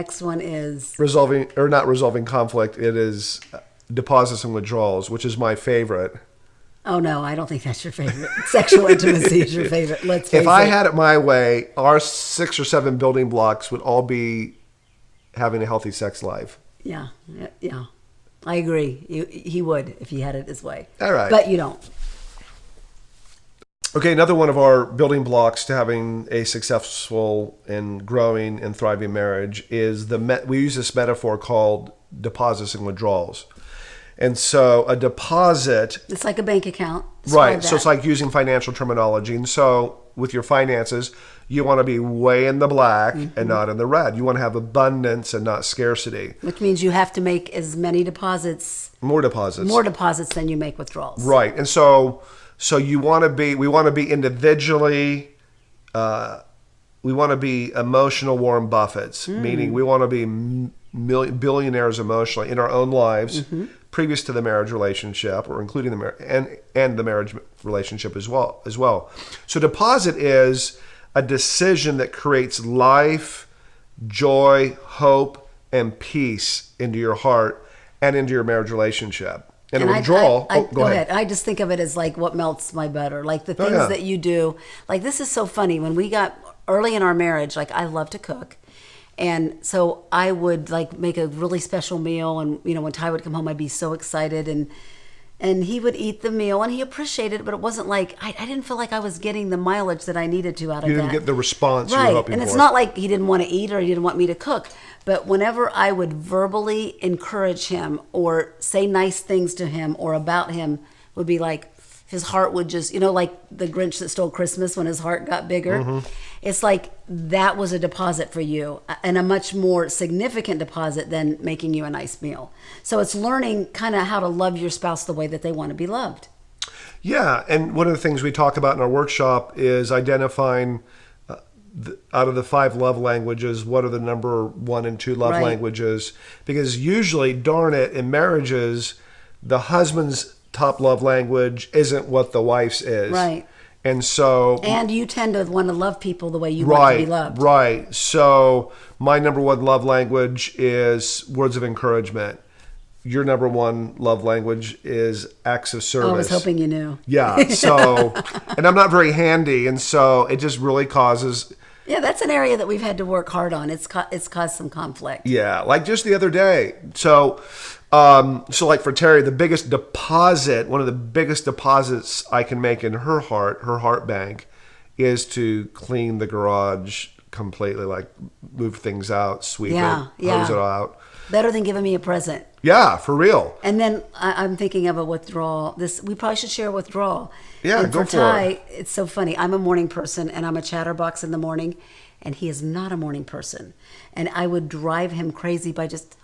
next one is not resolving conflict. It is deposits and withdrawals, which is my favorite. oh no, I don't think that's your favorite. Sexual intimacy is your favorite. Let's face If I it. had it my way, our 6 or 7 building blocks would all be having a healthy sex life. Yeah. I agree. He would if he had it his way. All right. But you don't. Okay, another one of our building blocks to having a successful and growing and thriving marriage is we use this metaphor called deposits and withdrawals. And so a deposit, It's like a bank account. right? So it's like using financial terminology. And so with your finances, you want to be way in the black and not in the red. You want to have abundance and not scarcity. which means you have to make as many deposits, More deposits. than you make withdrawals. Right. And so we want to be individually, we want to be emotional Warren Buffetts, meaning we want to be billionaires emotionally in our own lives, previous to the marriage relationship, or including the marriage and the marriage relationship as well. So deposit is a decision that creates life, joy, hope, and peace into your heart and into your marriage relationship. And a withdrawal. Go ahead. I just think of it as like what melts my butter, like the things that you do. Like this is so funny. When we got early in our marriage, like I love to cook. And so I would like make a really special meal, and when Ty would come home, I'd be so excited, and he would eat the meal, and he appreciated it, but it wasn't like I didn't feel like I was getting the mileage that I needed to out of that. You didn't get the response you were Right, hoping and for. it's not like he didn't want to eat or he didn't want me to cook, but whenever I would verbally encourage him or say nice things to him or about him, would be like his heart would just, like the Grinch that stole Christmas when his heart got bigger. It's like that was a deposit for you, and a much more significant deposit than making you a nice meal. So it's learning kind of how to love your spouse the way that they want to be loved. Yeah, and one of the things we talk about in our workshop is identifying out of the 5 love languages, what are the number 1 and 2 love languages? Because usually, darn it, in marriages, the husband's top love language isn't what the wife's is. Right. And so... And you tend to want to love people the way you want to be loved. Right. So my number 1 love language is words of encouragement. Your number 1 love language is acts of service. I was hoping you knew. Yeah. So, and I'm not very handy. And so it just really causes... Yeah, that's an area that we've had to work hard on. It's caused some conflict. Yeah. Like just the other day. So like for Terry, the biggest deposit, one of the biggest deposits I can make in her heart bank, is to clean the garage completely, like move things out, sweep it, hose it out. Better than giving me a present. Yeah, for real. And then I'm thinking of a withdrawal. We probably should share a withdrawal. Yeah, and go for for Ty, it. it's so funny. I'm a morning person, and I'm a chatterbox in the morning, and he is not a morning person. And I would drive him crazy by just,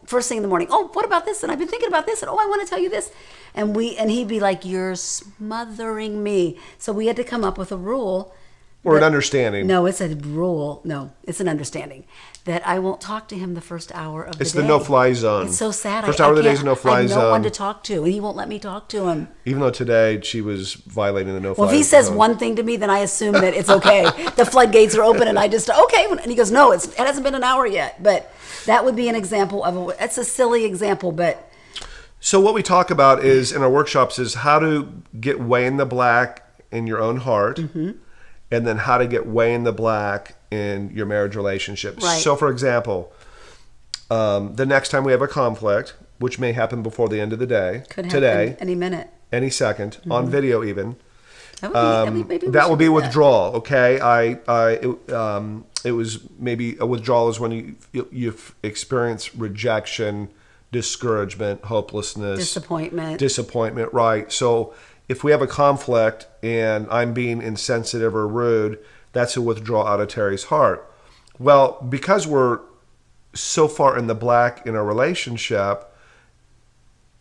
first thing in the morning, what about this? And I've been thinking about this, and I want to tell you this. And he'd be like, you're smothering me. So we had to come up with a rule. Or an understanding. No, it's a rule. No, it's an understanding that I won't talk to him the first hour of the day. It's the no-fly zone. It's so sad. First hour of the day is a no-fly zone. I have no one to talk to, and he won't let me talk to him. Even though today she was violating the no-fly zone. Well, if he says one thing to me, then I assume that it's okay. The floodgates are open, and I just, okay. And he goes, no, it hasn't been an hour yet. But that would be an example of it's a silly example, but... So what we talk about is, in our workshops, is how to get way in the black in your own heart, and then how to get way in the black in your marriage relationship. Right. So, for example, the next time we have a conflict, which may happen before the end of the day, Could happen today, any minute. any second, on video even, Maybe that will be withdrawal. Okay, it was maybe a withdrawal is when you've experienced rejection, discouragement, hopelessness, disappointment. Right. So if we have a conflict and I'm being insensitive or rude, that's a withdrawal out of Terry's heart. Well, because we're so far in the black in our relationship,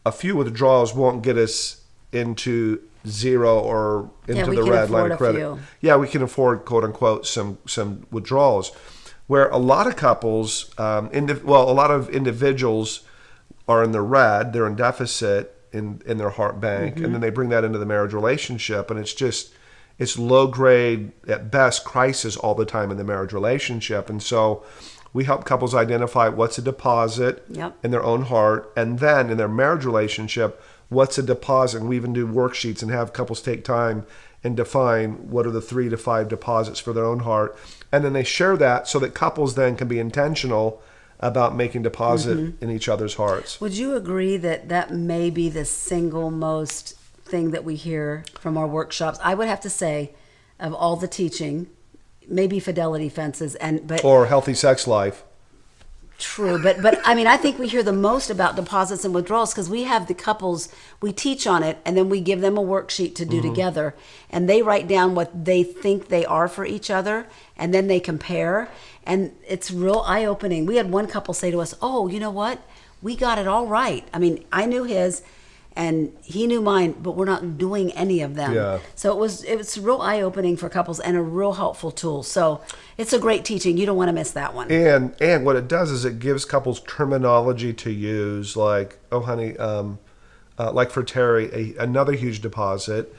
a few withdrawals won't get us into zero or into the red line of credit. Yeah, we can afford, quote unquote, some withdrawals. Where a lot of couples, a lot of individuals are in the red, they're in deficit in their heart bank, and then they bring that into the marriage relationship, and it's low grade at best crisis all the time in the marriage relationship. And so We help couples identify what's a deposit Yep. in their own heart, and then in their marriage relationship, what's a deposit. And we even do worksheets and have couples take time and define what are the 3 to 5 deposits for their own heart. And then they share that so that couples then can be intentional about making deposit in each other's hearts. Would you agree that that may be the single most thing that we hear from our workshops? I would have to say, of all the teaching, maybe fidelity fences but Or healthy sex life. true, but I mean, I think we hear the most about deposits and withdrawals because we have the couples, we teach on it, and then we give them a worksheet to do together, and they write down what they think they are for each other, and then they compare, and it's real eye-opening. We had one couple say to us, "Oh, you know what? We got it all right. I mean, I knew his, and he knew mine, but we're not doing any of them." Yeah. So it was real eye-opening for couples and a real helpful tool. So it's a great teaching. You don't want to miss that one. And what it does is it gives couples terminology to use, like, oh honey, like for Terry, another huge deposit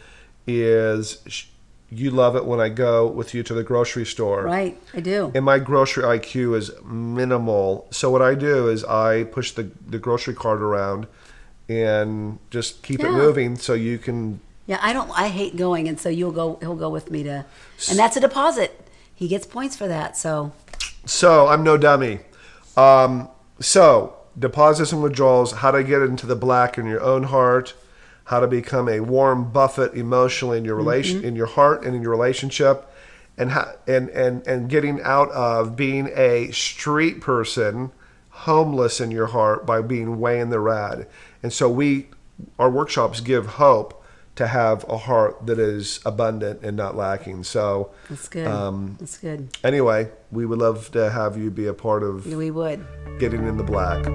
is you love it when I go with you to the grocery store. Right, I do. And my grocery IQ is minimal. So what I do is I push the grocery cart around and just keep it moving so you can. Yeah, I hate going, and so he'll go with me to, and that's a deposit. He gets points for that, so. So I'm no dummy. So deposits and withdrawals, how to get into the black in your own heart, how to become a Warren Buffett emotionally in your relation, in your heart and in your relationship, and getting out of being a street person, homeless in your heart by being way in the red. And so our workshops give hope to have a heart that is abundant and not lacking. So That's good. That's good. Anyway, we would love to have you be a part of We would. getting in the black.